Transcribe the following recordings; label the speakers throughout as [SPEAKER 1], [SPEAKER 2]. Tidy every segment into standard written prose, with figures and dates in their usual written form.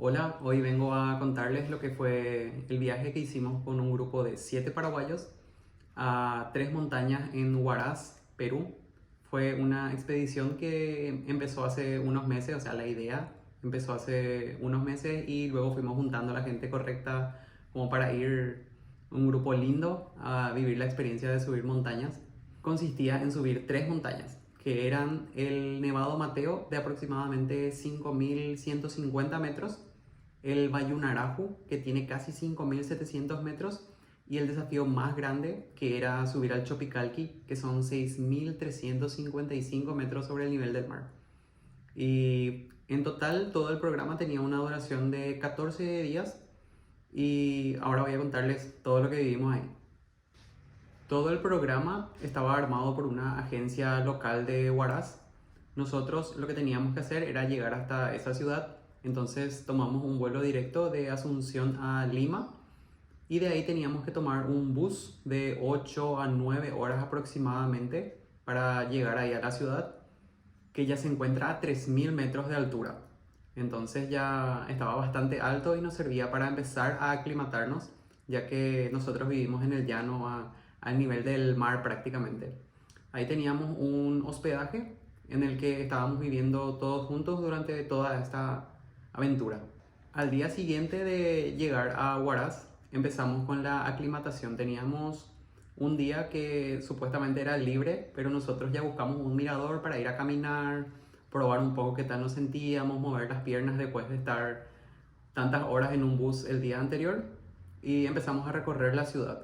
[SPEAKER 1] Hola, hoy vengo a contarles lo que fue el viaje que hicimos con un grupo de 7 paraguayos a 3 montañas en Huaraz, Perú. Fue una expedición que empezó hace unos meses, o sea, la idea empezó hace unos meses y luego fuimos juntando a la gente correcta como para ir un grupo lindo a vivir la experiencia de subir montañas. Consistía en subir 3 montañas, que eran el Nevado Mateo de aproximadamente 5.150 metros, el Bayunaraju, que tiene casi 5.700 metros, y el desafío más grande, que era subir al Chopicalqui, que son 6.355 metros sobre el nivel del mar. Y en total todo el programa tenía una duración de 14 días y ahora voy a contarles todo lo que vivimos ahí. Todo el programa estaba armado por una agencia local de Huaraz. Nosotros lo que teníamos que hacer era llegar hasta esa ciudad, entonces tomamos un vuelo directo de Asunción a Lima y de ahí teníamos que tomar un bus de 8 a 9 horas aproximadamente para llegar ahí a la ciudad, que ya se encuentra a 3.000 metros de altura. Entonces ya estaba bastante alto y nos servía para empezar a aclimatarnos, ya que nosotros vivimos en el llano al nivel del mar prácticamente. Ahí teníamos un hospedaje en el que estábamos viviendo todos juntos durante toda esta aventura. Al día siguiente de llegar a Huaraz, empezamos con la aclimatación. Teníamos un día que supuestamente era libre, pero nosotros ya buscamos un mirador para ir a caminar, probar un poco qué tal nos sentíamos, mover las piernas después de estar tantas horas en un bus el día anterior y empezamos a recorrer la ciudad.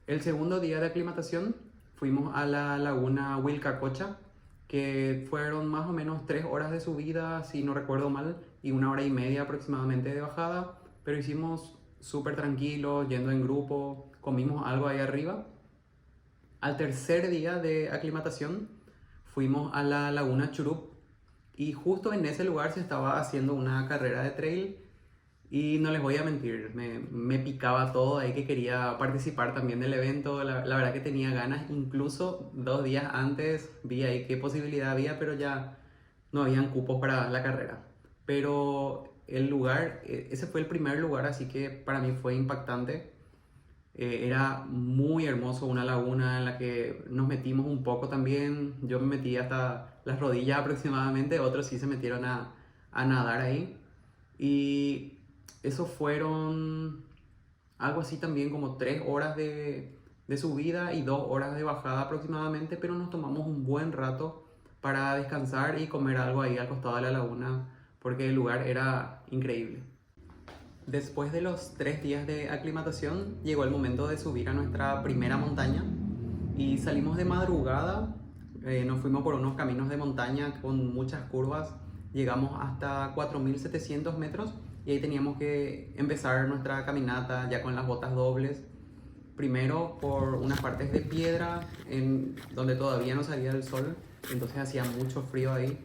[SPEAKER 1] El segundo día de aclimatación fuimos a la laguna Wilcacocha, que fueron más o menos 3 horas de subida, si no recuerdo mal, y 1 hora y media aproximadamente de bajada, pero hicimos súper tranquilo, yendo en grupo, comimos algo ahí arriba. Al tercer día de aclimatación fuimos a la laguna Churup y justo en ese lugar se estaba haciendo una carrera de trail y no les voy a mentir, me picaba todo ahí que quería participar también del evento. La verdad que tenía ganas, incluso 2 días antes vi ahí qué posibilidad había, pero ya no habían cupos para la carrera. Pero el lugar, ese fue el primer lugar, así que para mí fue impactante. Era muy hermoso, una laguna en la que nos metimos un poco también. Yo me metí hasta las rodillas aproximadamente, otros sí se metieron a nadar ahí. Y eso fueron algo así también como 3 horas de subida y 2 horas de bajada aproximadamente, pero nos tomamos un buen rato para descansar y comer algo ahí al costado de la laguna, porque el lugar era increíble. Después de los 3 días de aclimatación, llegó el momento de subir a nuestra primera montaña y salimos de madrugada. Nos fuimos por unos caminos de montaña con muchas curvas, llegamos hasta 4.700 metros y ahí teníamos que empezar nuestra caminata ya con las botas dobles. Primero por unas partes de piedra en donde todavía no salía el sol, entonces hacía mucho frío ahí.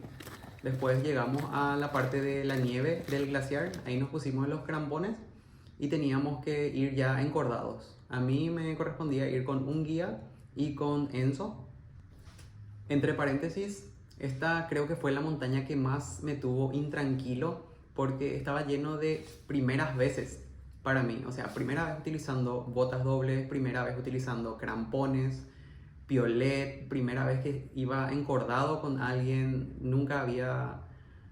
[SPEAKER 1] Después llegamos a la parte de la nieve del glaciar, ahí nos pusimos los crampones y teníamos que ir ya encordados. A mí me correspondía ir con un guía y con Enzo. Entre paréntesis, esta creo que fue la montaña que más me tuvo intranquilo porque estaba lleno de primeras veces para mí. O sea, primera vez utilizando botas dobles, primera vez utilizando crampones, piolet, primera vez que iba encordado con alguien, nunca había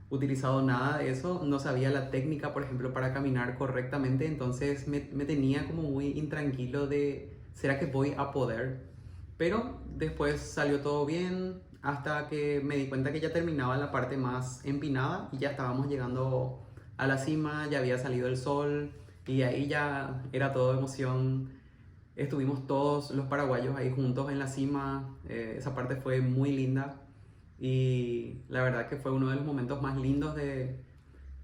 [SPEAKER 1] utilizado nada de eso, no sabía la técnica, por ejemplo, para caminar correctamente, entonces me tenía como muy intranquilo de, ¿será que voy a poder? Pero después salió todo bien hasta que me di cuenta que ya terminaba la parte más empinada y ya estábamos llegando a la cima, ya había salido el sol y ahí ya era todo emoción. Estuvimos todos los paraguayos ahí juntos en la cima, esa parte fue muy linda y la verdad que fue uno de los momentos más lindos de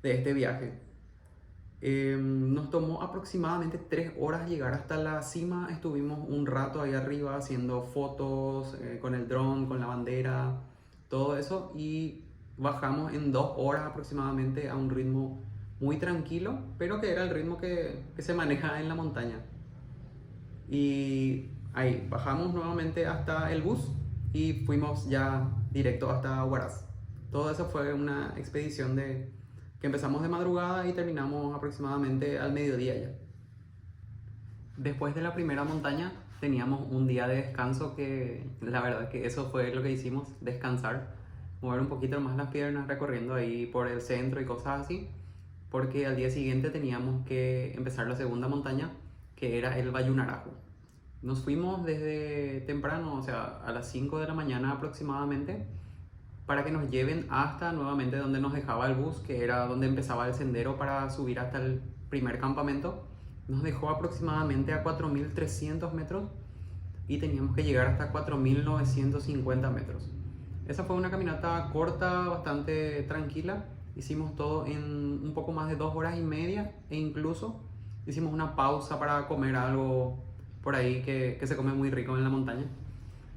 [SPEAKER 1] este viaje. Nos tomó aproximadamente 3 horas llegar hasta la cima, estuvimos un rato ahí arriba haciendo fotos con el dron, con la bandera, todo eso y bajamos en 2 horas aproximadamente a un ritmo muy tranquilo, pero que era el ritmo que se maneja en la montaña. Y ahí bajamos nuevamente hasta el bus y fuimos ya directo hasta Huaraz. Todo eso fue una expedición que empezamos de madrugada y terminamos aproximadamente al mediodía ya. Después de la primera montaña teníamos un día de descanso que la verdad que eso fue lo que hicimos, descansar, mover un poquito más las piernas recorriendo ahí por el centro y cosas así, porque al día siguiente teníamos que empezar la segunda montaña, que era el Bayunarajo. Nos fuimos desde temprano, o sea, a las 5 de la mañana aproximadamente, para que nos lleven hasta nuevamente donde nos dejaba el bus, que era donde empezaba el sendero para subir hasta el primer campamento. Nos dejó aproximadamente a 4.300 metros y teníamos que llegar hasta 4.950 metros. Esa fue una caminata corta, bastante tranquila. Hicimos todo en un poco más de 2 horas y media e incluso hicimos una pausa para comer algo por ahí que se come muy rico en la montaña.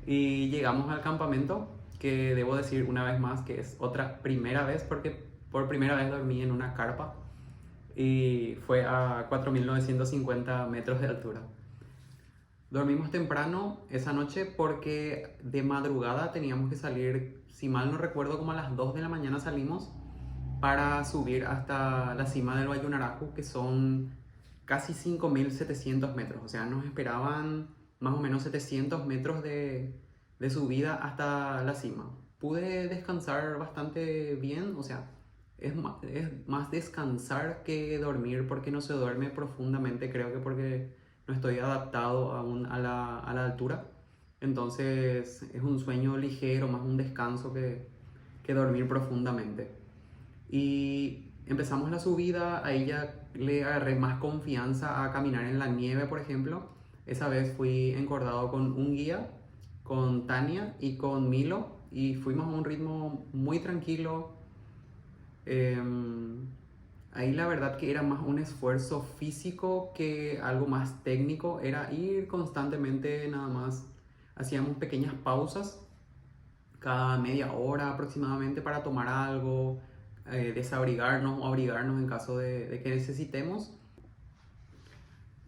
[SPEAKER 1] Y llegamos al campamento, que debo decir una vez más que es otra primera vez, porque por primera vez dormí en una carpa y fue a 4.950 metros de altura. Dormimos temprano esa noche porque de madrugada teníamos que salir, si mal no recuerdo, como a las 2 de la mañana salimos para subir hasta la cima del Bayunarajo, que son casi 5.700 metros. O sea, nos esperaban más o menos 700 metros de subida hasta la cima. Pude descansar bastante bien, o sea, es más descansar que dormir, porque no se duerme profundamente, creo que porque no estoy adaptado aún a la altura. Entonces es un sueño ligero, más un descanso que dormir profundamente. Y empezamos la subida, ahí ya le agarré más confianza a caminar en la nieve, por ejemplo. Esa vez fui encordado con un guía, con Tania y con Milo, y fuimos a un ritmo muy tranquilo. Ahí la verdad que era más un esfuerzo físico que algo más técnico, era ir constantemente nada más. Hacíamos pequeñas pausas cada media hora aproximadamente para tomar algo, desabrigarnos o abrigarnos en caso de que necesitemos.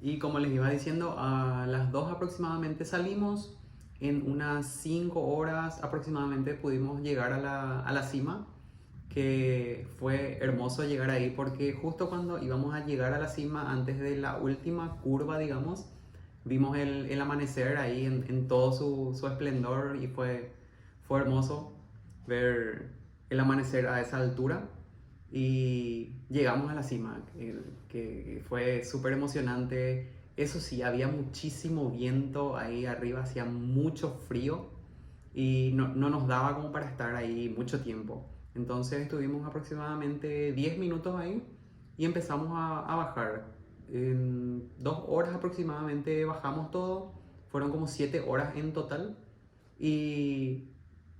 [SPEAKER 1] Y como les iba diciendo, a las 2 aproximadamente salimos. En unas 5 horas aproximadamente pudimos llegar a la cima, que fue hermoso llegar ahí porque justo cuando íbamos a llegar a la cima, antes de la última curva, digamos, vimos el amanecer ahí en todo su esplendor y fue hermoso ver el amanecer a esa altura. Y llegamos a la cima, que fue súper emocionante. Eso sí, había muchísimo viento ahí arriba, hacía mucho frío y no nos daba como para estar ahí mucho tiempo. Entonces estuvimos aproximadamente 10 minutos ahí y empezamos a bajar. En 2 horas aproximadamente bajamos todo, fueron como 7 horas en total. Y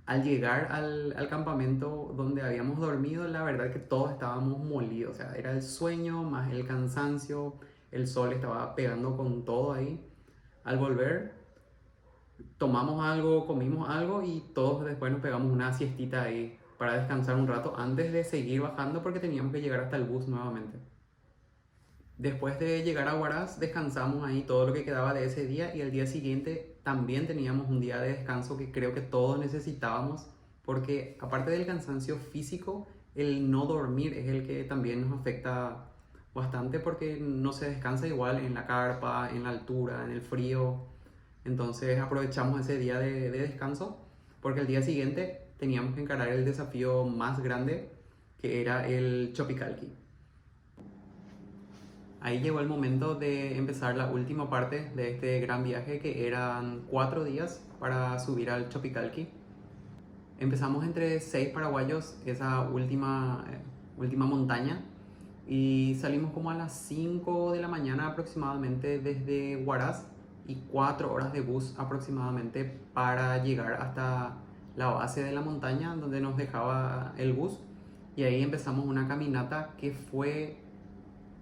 [SPEAKER 1] al llegar al campamento donde habíamos dormido, la verdad que todos estábamos molidos. O sea, era el sueño más el cansancio, el sol estaba pegando con todo ahí. Al volver, tomamos algo, comimos algo y todos después nos pegamos una siestita ahí para descansar un rato antes de seguir bajando porque teníamos que llegar hasta el bus nuevamente. Después de llegar a Huaraz, descansamos ahí todo lo que quedaba de ese día y el día siguiente también teníamos un día de descanso que creo que todos necesitábamos, porque aparte del cansancio físico, el no dormir es el que también nos afecta bastante porque no se descansa igual en la carpa, en la altura, en el frío. Entonces aprovechamos ese día de descanso porque el día siguiente teníamos que encarar el desafío más grande, que era el Chopicalqui. Ahí llegó el momento de empezar la última parte de este gran viaje, que eran 4 días para subir al Chopicalqui. Empezamos entre 6 paraguayos esa última montaña y salimos como a las 5 de la mañana aproximadamente desde Huaraz y 4 horas de bus aproximadamente para llegar hasta la base de la montaña donde nos dejaba el bus. Y ahí empezamos una caminata que fue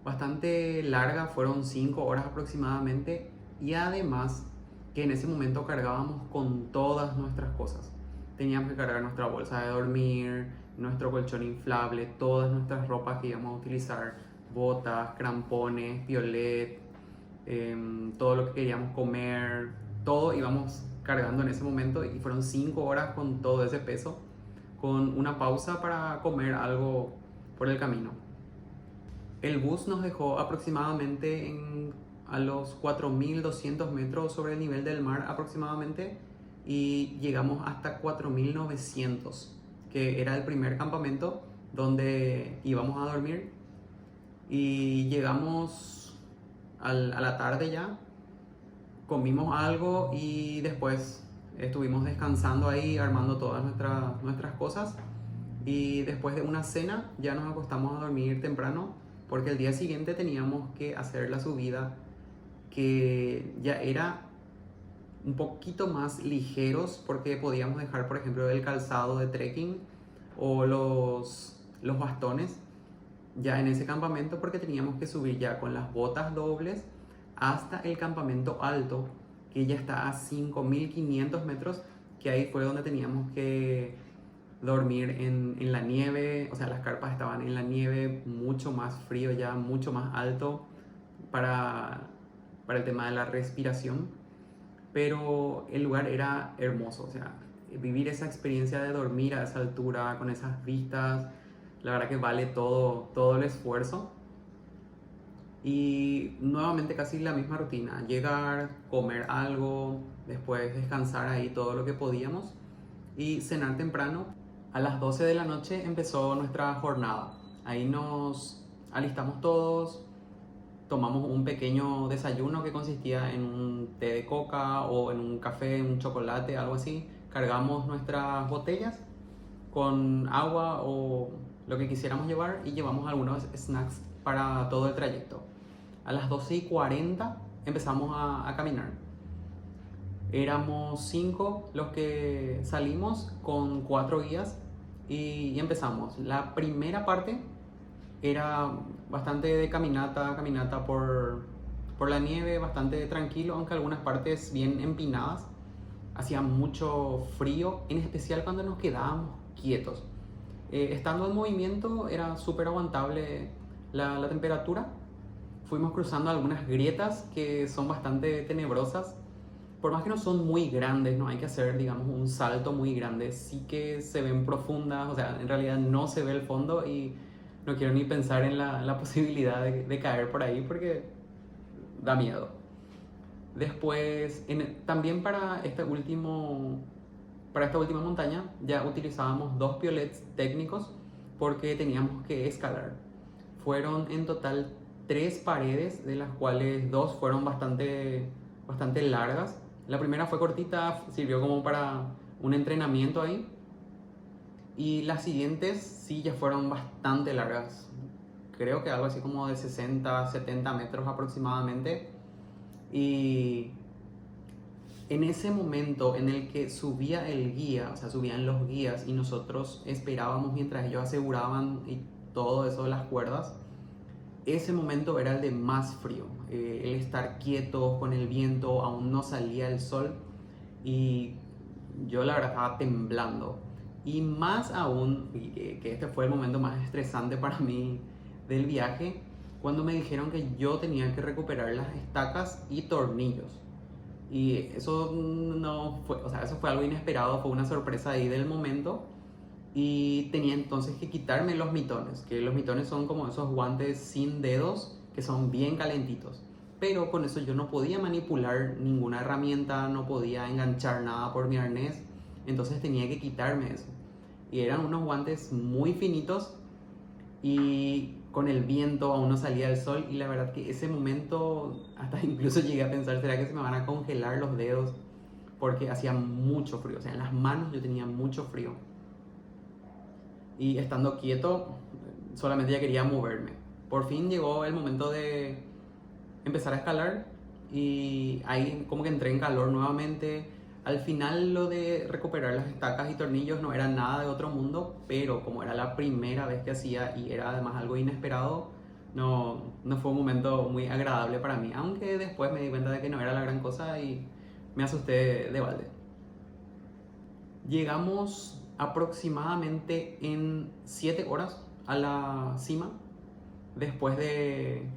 [SPEAKER 1] bastante larga, fueron 5 horas aproximadamente, y además que en ese momento cargábamos con todas nuestras cosas. Teníamos que cargar nuestra bolsa de dormir, nuestro colchón inflable, todas nuestras ropas que íbamos a utilizar, botas, crampones, piolet, todo lo que queríamos comer, todo íbamos cargando en ese momento y fueron 5 horas con todo ese peso, con una pausa para comer algo por el camino. El bus nos dejó aproximadamente a los 4.200 metros sobre el nivel del mar aproximadamente, y llegamos hasta 4.900, que era el primer campamento donde íbamos a dormir. Y llegamos a la tarde ya, comimos algo y después estuvimos descansando ahí, armando todas nuestras cosas, y después de una cena ya nos acostamos a dormir temprano, porque el día siguiente teníamos que hacer la subida, que ya era un poquito más ligeros, porque podíamos dejar, por ejemplo, el calzado de trekking o los bastones ya en ese campamento, porque teníamos que subir ya con las botas dobles hasta el campamento alto, que ya está a 5.500 metros, que ahí fue donde teníamos que dormir en la nieve. O sea, las carpas estaban en la nieve, mucho más frío ya, mucho más alto para el tema de la respiración, pero el lugar era hermoso. O sea, vivir esa experiencia de dormir a esa altura, con esas vistas, la verdad que vale todo el esfuerzo. Y nuevamente casi la misma rutina: llegar, comer algo, después descansar ahí todo lo que podíamos y cenar temprano. A las 12 de la noche empezó nuestra jornada. Ahí nos alistamos todos, tomamos un pequeño desayuno que consistía en un té de coca o en un café, un chocolate, algo así. Cargamos nuestras botellas con agua o lo que quisiéramos llevar, y llevamos algunos snacks para todo el trayecto. A las 12:40 empezamos a caminar. Éramos 5 los que salimos con 4 guías y empezamos. La primera parte era bastante de caminata por la nieve, bastante tranquilo, aunque algunas partes bien empinadas. Hacía mucho frío, en especial cuando nos quedábamos quietos. Estando en movimiento era súper aguantable la temperatura. Fuimos cruzando algunas grietas que son bastante tenebrosas. Por más que no son muy grandes, no hay que hacer, digamos, un salto muy grande, sí que se ven profundas. O sea, en realidad no se ve el fondo, y no quiero ni pensar en la posibilidad de caer por ahí, porque da miedo. Después, también para esta última montaña ya utilizábamos 2 piolets técnicos, porque teníamos que escalar. Fueron en total 3 paredes, de las cuales 2 fueron bastante largas. La primera fue cortita, sirvió como para un entrenamiento ahí. Y las siguientes sí ya fueron bastante largas. Creo que algo así como de 60, 70 metros aproximadamente. Y en ese momento en el que subía el guía, o sea, subían los guías y nosotros esperábamos mientras ellos aseguraban y todo eso de las cuerdas, ese momento era el de más frío. El estar quieto con el viento, aún no salía el sol, y yo la verdad estaba temblando. Y más aún, que este fue el momento más estresante para mí del viaje, cuando me dijeron que yo tenía que recuperar las estacas y tornillos. Y eso no fue, o sea, eso fue algo inesperado, fue una sorpresa ahí del momento. Y tenía entonces que quitarme los mitones, que los mitones son como esos guantes sin dedos que son bien calentitos. Pero con eso yo no podía manipular ninguna herramienta, no podía enganchar nada por mi arnés, entonces tenía que quitarme eso. Y eran unos guantes muy finitos, y con el viento aún no salía el sol, y la verdad que ese momento hasta incluso llegué a pensar, ¿será que se me van a congelar los dedos? Porque hacía mucho frío, o sea, en las manos yo tenía mucho frío. Y estando quieto, solamente ya quería moverme. Por fin llegó el momento de empezar a escalar, y ahí como que entré en calor nuevamente. Al final lo de recuperar las estacas y tornillos no era nada de otro mundo, pero como era la primera vez que hacía y era además algo inesperado, no fue un momento muy agradable para mí, aunque después me di cuenta de que no era la gran cosa y me asusté de balde. Llegamos aproximadamente en 7 horas a la cima, después de,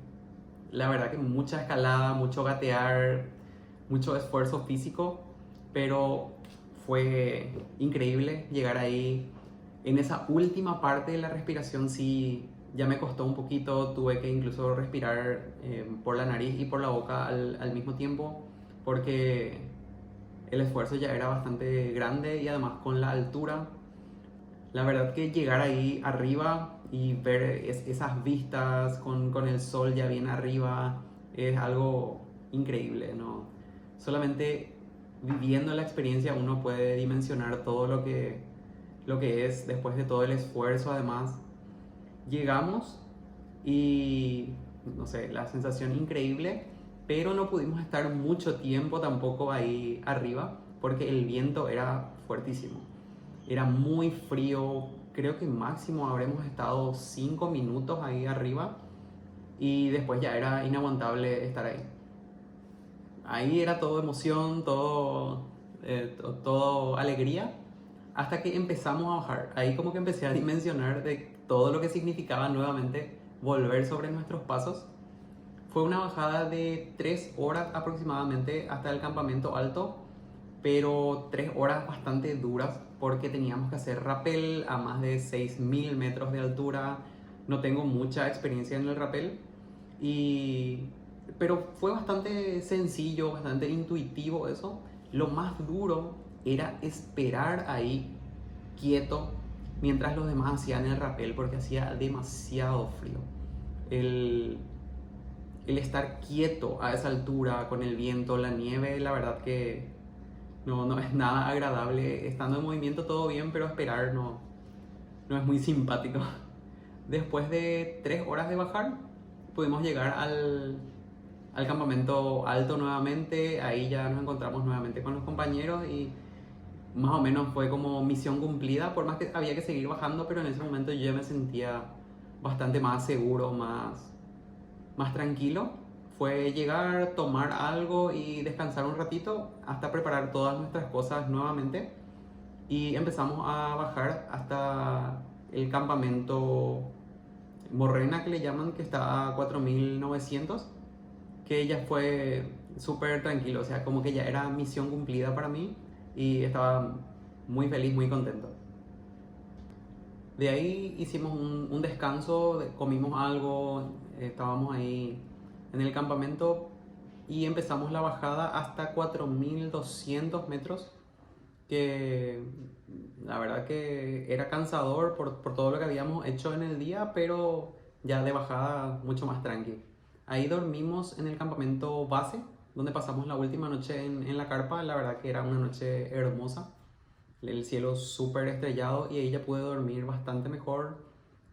[SPEAKER 1] la verdad que mucha escalada, mucho gatear, mucho esfuerzo físico, pero fue increíble llegar ahí. En esa última parte de la respiración sí ya me costó un poquito, tuve que incluso respirar por la nariz y por la boca al mismo tiempo, porque el esfuerzo ya era bastante grande y además con la altura. La verdad que llegar ahí arriba y ver esas vistas con el sol ya bien arriba es algo increíble, ¿no? Solamente viviendo la experiencia uno puede dimensionar todo lo que es después de todo el esfuerzo. Además, llegamos y, no sé, la sensación increíble, pero no pudimos estar mucho tiempo tampoco ahí arriba porque el viento era fuertísimo. Era muy frío, creo que máximo habremos estado 5 minutos ahí arriba y después ya era inaguantable estar ahí. Ahí era todo emoción, todo alegría, hasta que empezamos a bajar. Ahí como que empecé a dimensionar de todo lo que significaba nuevamente volver sobre nuestros pasos. Fue una bajada de 3 horas aproximadamente hasta el campamento alto, pero 3 horas bastante duras porque teníamos que hacer rappel a más de 6.000 metros de altura. No tengo mucha experiencia en el rappel, pero fue bastante sencillo, bastante intuitivo eso. Lo más duro era esperar ahí quieto mientras los demás hacían el rappel porque hacía demasiado frío. El, el estar quieto a esa altura con el viento, la nieve, la verdad que no es nada agradable. Estando en movimiento todo bien, pero esperar no es muy simpático. Después de 3 horas de bajar, pudimos llegar al campamento alto nuevamente. Ahí ya nos encontramos nuevamente con los compañeros y más o menos fue como misión cumplida, por más que había que seguir bajando, pero en ese momento yo me sentía bastante más seguro, más tranquilo. Fue llegar, tomar algo y descansar un ratito hasta preparar todas nuestras cosas nuevamente. Y empezamos a bajar hasta el campamento Morrena, que le llaman, que está a 4.900, que ya fue súper tranquilo, o sea, como que ya era misión cumplida para mí y estaba muy feliz, muy contento. De ahí hicimos un descanso, comimos algo, estábamos ahí en el campamento y empezamos la bajada hasta 4.200 metros, que la verdad que era cansador por todo lo que habíamos hecho en el día, pero ya de bajada mucho más tranqui. Ahí dormimos en el campamento base, donde pasamos la última noche en la carpa. La verdad que era una noche hermosa, el cielo súper estrellado y ahí ya pude dormir bastante mejor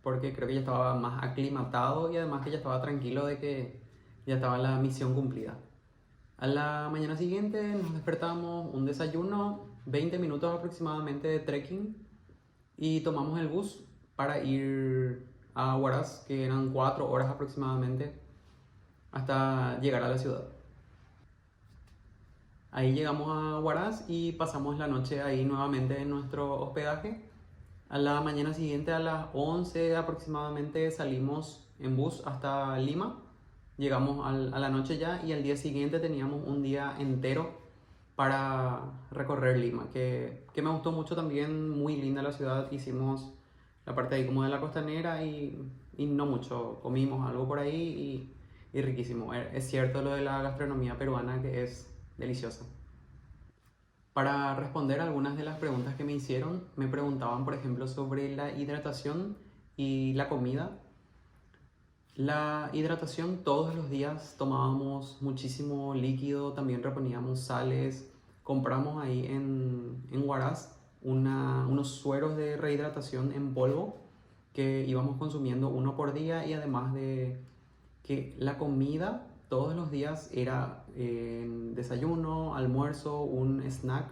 [SPEAKER 1] porque creo que ya estaba más aclimatado y además que ya estaba tranquilo de que ya estaba la misión cumplida. A la mañana siguiente nos despertamos, un desayuno, 20 minutos aproximadamente de trekking y tomamos el bus para ir a Huaraz, que eran 4 horas aproximadamente hasta llegar a la ciudad. Ahí llegamos a Huaraz y pasamos la noche ahí nuevamente en nuestro hospedaje. A la mañana siguiente, a las 11 aproximadamente, salimos en bus hasta Lima. Llegamos a la noche ya y al día siguiente teníamos un día entero para recorrer Lima, que me gustó mucho también, muy linda la ciudad. Hicimos la parte ahí como de la costanera y no mucho, comimos algo por ahí y riquísimo. Es cierto lo de la gastronomía peruana, que es deliciosa. Para responder algunas de las preguntas que me hicieron, me preguntaban por ejemplo sobre la hidratación y la comida. La hidratación, todos los días tomábamos muchísimo líquido, también reponíamos sales. Compramos ahí en Huaraz unos sueros de rehidratación en polvo que íbamos consumiendo uno por día, y además de que la comida todos los días era desayuno, almuerzo, un snack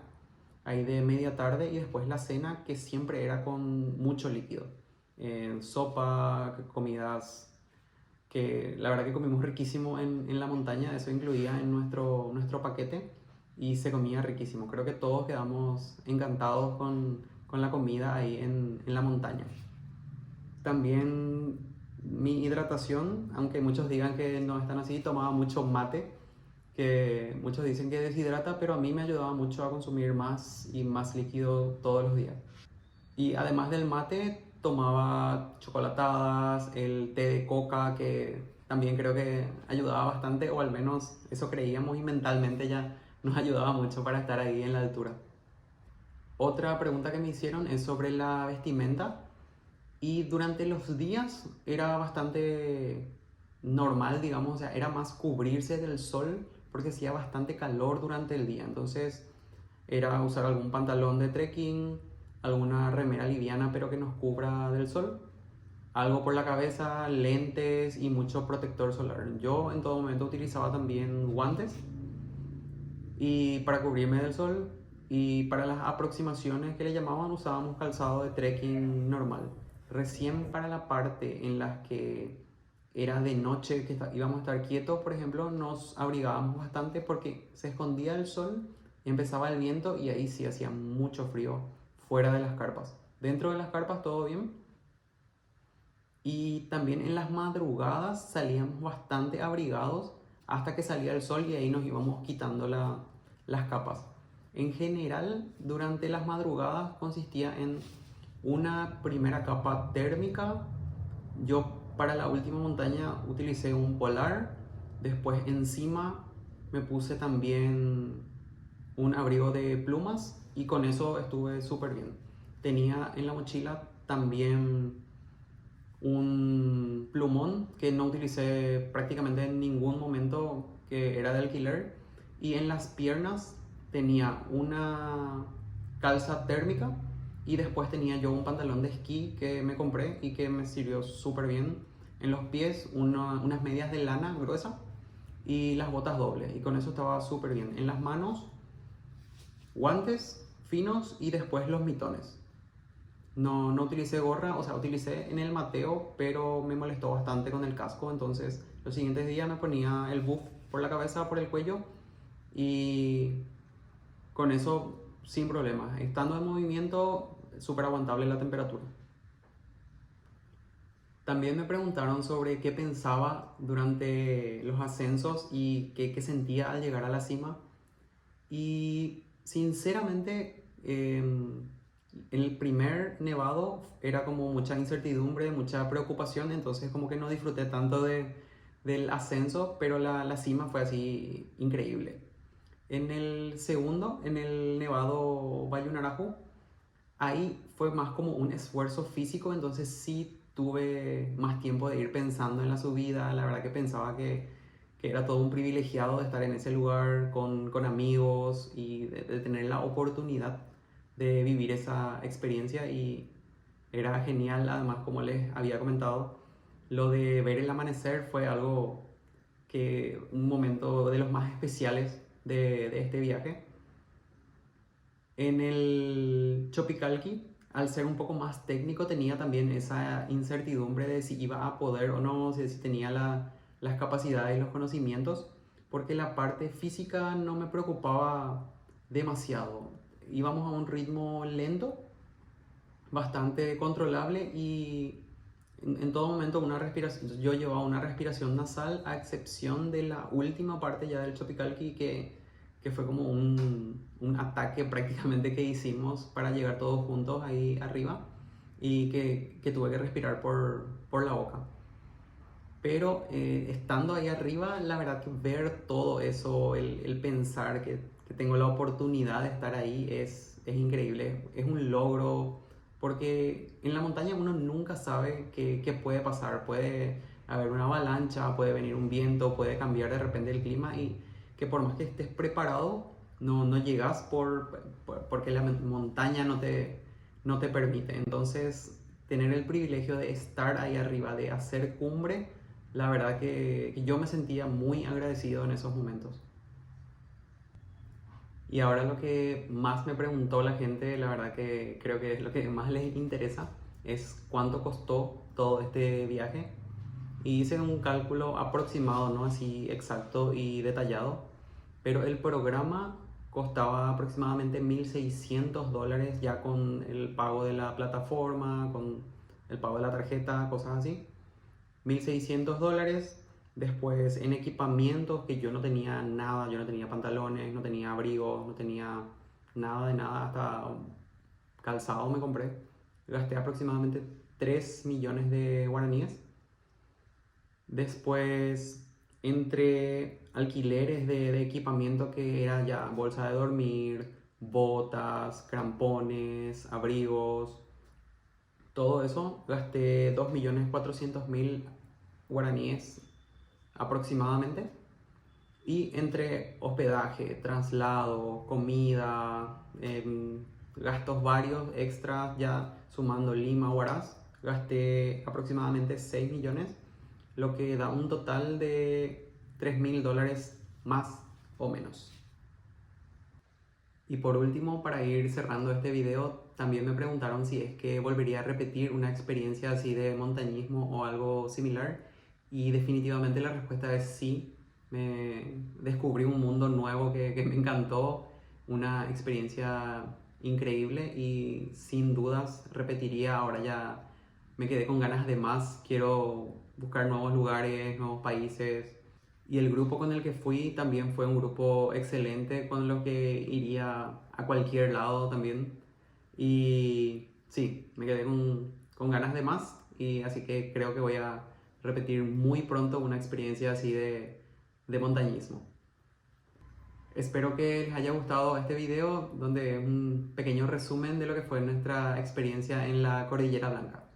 [SPEAKER 1] ahí de media tarde y después la cena, que siempre era con mucho líquido. Sopa, comidas que la verdad que comimos riquísimo en la montaña. Eso incluía en nuestro paquete y se comía riquísimo. Creo que todos quedamos encantados con la comida ahí en la montaña. También mi hidratación, aunque muchos digan que no están así, tomaba mucho mate, que muchos dicen que deshidrata, pero a mí me ayudaba mucho a consumir más y más líquido todos los días. Y además del mate, tomaba chocolatadas, el té de coca, que también creo que ayudaba bastante, o al menos eso creíamos y mentalmente ya nos ayudaba mucho para estar ahí en la altura. Otra pregunta que me hicieron es sobre la vestimenta. Y durante los días era bastante normal, digamos, o sea, era más cubrirse del sol porque hacía bastante calor durante el día. Entonces era usar algún pantalón de trekking, alguna remera liviana pero que nos cubra del sol, algo por la cabeza, lentes y mucho protector solar. Yo en todo momento utilizaba también guantes y para cubrirme del sol, y para las aproximaciones que le llamaban usábamos calzado de trekking normal. Recién para la parte en la que era de noche, que íbamos a estar quietos, por ejemplo, nos abrigábamos bastante porque se escondía el sol, empezaba el viento y ahí sí hacía mucho frío fuera de las carpas. Dentro de las carpas todo bien. Y también en las madrugadas salíamos bastante abrigados hasta que salía el sol y ahí nos íbamos quitando las capas. En general, durante las madrugadas consistía en una primera capa térmica. Yo para la última montaña utilicé un polar. Después encima me puse también un abrigo de plumas y con eso estuve súper bien. Tenía en la mochila también un plumón que no utilicé prácticamente en ningún momento, que era de alquiler, y en las piernas tenía una calza térmica y después tenía yo un pantalón de esquí que me compré y que me sirvió súper bien. En los pies unas medias de lana gruesa y las botas dobles, y con eso estaba súper bien. En las manos guantes finos y después los mitones. No utilicé gorra, o sea, utilicé en el Mateo, pero me molestó bastante con el casco. Entonces, los siguientes días me ponía el buff por la cabeza, por el cuello, y con eso sin problema. Estando en movimiento, súper aguantable la temperatura. También me preguntaron sobre qué pensaba durante los ascensos y qué sentía al llegar a la cima. Y sinceramente, en el primer nevado era como mucha incertidumbre, mucha preocupación, entonces como que no disfruté tanto del ascenso, pero la cima fue así increíble. En el segundo, en el nevado Bayunarajú, ahí fue más como un esfuerzo físico, entonces sí tuve más tiempo de ir pensando en la subida. La verdad que pensaba que era todo un privilegiado de estar en ese lugar con amigos y de tener la oportunidad de vivir esa experiencia, y era genial. Además, como les había comentado, lo de ver el amanecer fue algo que, un momento de los más especiales de este viaje. En el Chopicalqui, al ser un poco más técnico, tenía también esa incertidumbre de si iba a poder o no, si tenía las capacidades y los conocimientos, porque la parte física no me preocupaba demasiado. Íbamos a un ritmo lento, bastante controlable, y en todo momento una respiración, yo llevaba una respiración nasal, a excepción de la última parte ya del Chopicalqui, que fue como un ataque prácticamente que hicimos para llegar todos juntos ahí arriba, y que tuve que respirar por la boca. Pero estando ahí arriba, la verdad que ver todo eso, el pensar que tengo la oportunidad de estar ahí es increíble, es un logro, porque en la montaña uno nunca sabe qué puede pasar. Puede haber una avalancha, puede venir un viento, puede cambiar de repente el clima, y que por más que estés preparado, no llegas porque la montaña no te permite. Entonces, tener el privilegio de estar ahí arriba, de hacer cumbre, la verdad que yo me sentía muy agradecido en esos momentos. Y ahora lo que más me preguntó la gente, la verdad que creo que es lo que más les interesa, es cuánto costó todo este viaje. Y hice un cálculo aproximado, no así exacto y detallado, pero el programa costaba aproximadamente $1.600, ya con el pago de la plataforma, con el pago de la tarjeta, cosas así. $1.600. Después en equipamientos, que yo no tenía nada, yo no tenía pantalones, no tenía abrigos, no tenía nada de nada, hasta calzado me compré. gasté aproximadamente 3 millones de guaraníes. Después, entre alquileres de equipamiento que era ya bolsa de dormir, botas, crampones, abrigos, todo eso, gasté 2.400.000 guaraníes aproximadamente. Y entre hospedaje, traslado, comida, gastos varios extras, ya sumando Lima, Huaraz, gasté aproximadamente 6 millones, lo que da un total de $3.000 más o menos. Y por último, para ir cerrando este video, también me preguntaron si es que volvería a repetir una experiencia así de montañismo o algo similar. Y definitivamente la respuesta es sí. Me descubrí un mundo nuevo que me encantó, una experiencia increíble y sin dudas repetiría. Ahora ya me quedé con ganas de más, quiero buscar nuevos lugares, nuevos países. Y el grupo con el que fui también fue un grupo excelente con lo que iría a cualquier lado también. Y sí, me quedé con ganas de más y así que creo que voy a repetir muy pronto una experiencia así de montañismo. Espero que les haya gustado este video donde es un pequeño resumen de lo que fue nuestra experiencia en la Cordillera Blanca.